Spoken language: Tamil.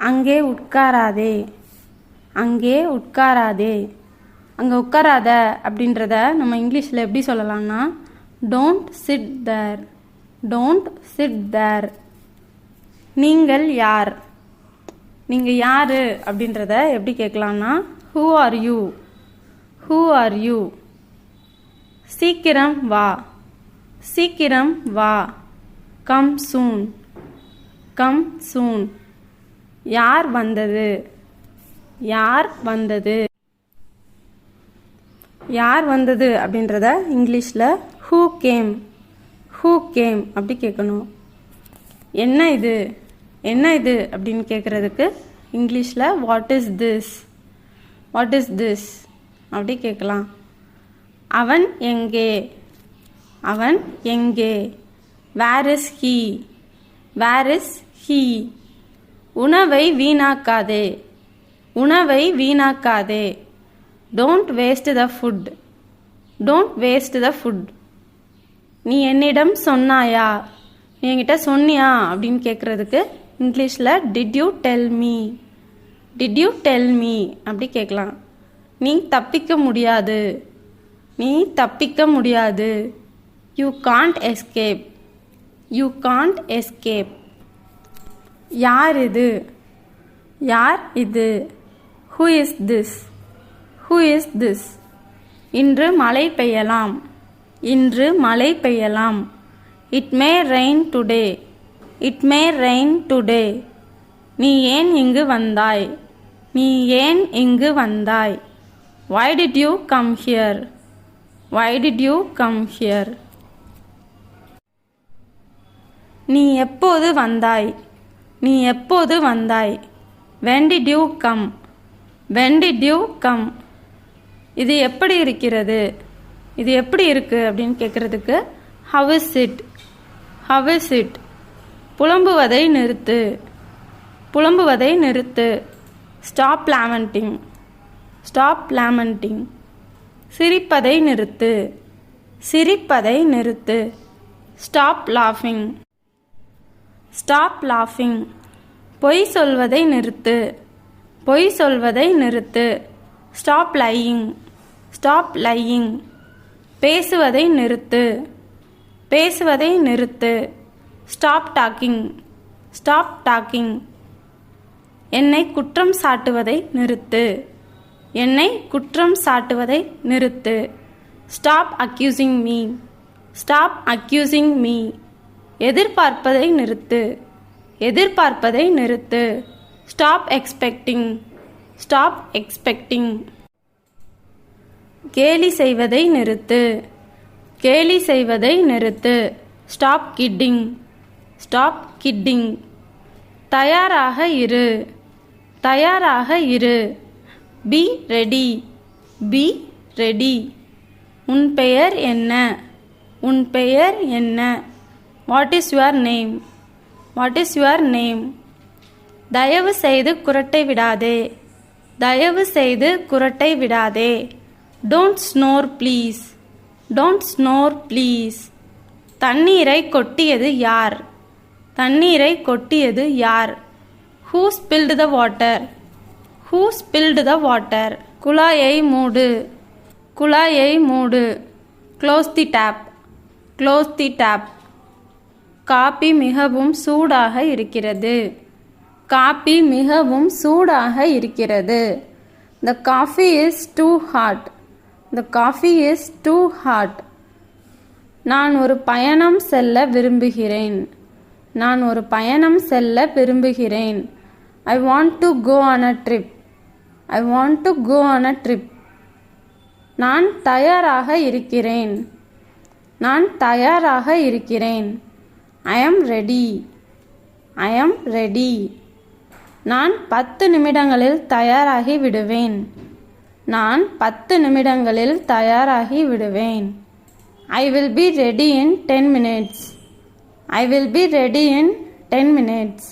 அங்கே உட்காராதே, அங்கே உட்காராதே. அங்கே உட்காராத அப்படின்றத நம்ம இங்கிலீஷில் எப்படி சொல்லலாம்னா don't sit there, don't sit there. நீங்கள் யார், நீங்கள் யார் அப்படின்றத எப்படி கேட்கலாம்னா who are you, who are you. சீக்கிரம் வா, சீக்கிரம் வா. Come soon, come soon. யார் வந்தது, யார் வந்தது. யார் வந்தது அப்படின்றத இங்கிலீஷில் ஹூ கேம், ஹூ கேம் அப்படி கேட்கணும். என்ன இது, என்ன இது அப்படின்னு கேட்குறதுக்கு இங்கிலீஷில் what is this, what is this அப்படி கேட்கலாம். அவன் எங்கே, அவன் எங்கே. Where is he, where is he. உணவை வீணாக்காதே, உணவை வீணாக்காதே. Don't waste the food, don't waste the food. நீ என்னிடம் சொன்னாயா, நீ என்கிட்ட சொன்னியா அப்படின்னு கேட்குறதுக்கு இங்கிலீஷில் did you tell me, did you tell me அப்படி கேட்கலாம். நீ தப்பிக்க முடியாது, நீ தப்பிக்க முடியாது. You can't escape, you can't escape. யார் இது, யார் இது. Who is this, who is this. இன்று மழை பெய்யலாம், இன்று மழை பெய்யலாம். It may rain today, it may rain today. நீ ஏன் இங்கு வந்தாய், நீ ஏன் இங்கு வந்தாய். why did you come here, why did you come here. நீ எப்போது வந்தாய், நீ எப்போது வந்தாய். when did you come, when did you come. இது எப்படி இருக்கிறது, இது எப்படி இருக்கு அப்படின்னு கேட்குறதுக்கு how is it, how is it. புலம்புவதை நிறுத்து, புலம்புவதை நிறுத்து. stop lamenting, stop lamenting. சிரிப்பதை நிறுத்து, சிரிப்பதை நிறுத்து. stop laughing, stop laughing. பொய் சொல்வதை நிறுத்து, பொய் சொல்வதை நிறுத்து. stop lying, stop lying. பேசுவதை நிறுத்து, பேசுவதை நிறுத்து. stop talking, stop talking. என்னை குற்றம் சாட்டுவதை நிறுத்து, என்னை குற்றம் சாட்டுவதை நிறுத்து. stop accusing me, stop accusing me. எதிர்பார்ப்பதை நிறுத்து, எதிர்பார்ப்பதை நிறுத்து. stop expecting, stop expecting. கேலி செய்வதை நிறுத்து, கேலி செய்வதை நிறுத்து. stop kidding, stop kidding. தயாராக இரு, தயாராக இரு. be ready, be ready. உன் பெயர் என்ன, உன் பெயர் என்ன. what is your name, what is your name. தயவு செய்து குரட்டை விடாதே, தயவு செய்து குரட்டை விடாதே. don't snore please, don't snore please. தண்ணீரை கொட்டியது யார், தண்ணீரை கொட்டியது யார். who spilled the water, who spilled the water. குழாயை மூடு, குழாயை மூடு. close the tap, close the tap. Coffee மிகவும் சூடாக இருக்கிறது, காபி மிகவும் சூடாக இருக்கிறது. the coffee is too hot, the coffee is too hot. நான் ஒரு பயணம் செல்ல விரும்புகிறேன், நான் ஒரு பயணம் செல்ல விரும்புகிறேன். I want to go on a trip, I want to go on a trip. நான் தயாராக இருக்கிறேன், நான் தயாராக இருக்கிறேன். I am ready, I am ready. நான் 10 நிமிடங்களில் தயாராகி விடுவேன், நான் 10 நிமிடங்களில் தயாராகி விடுவேன். I will be ready in 10 minutes, I will be ready in 10 minutes.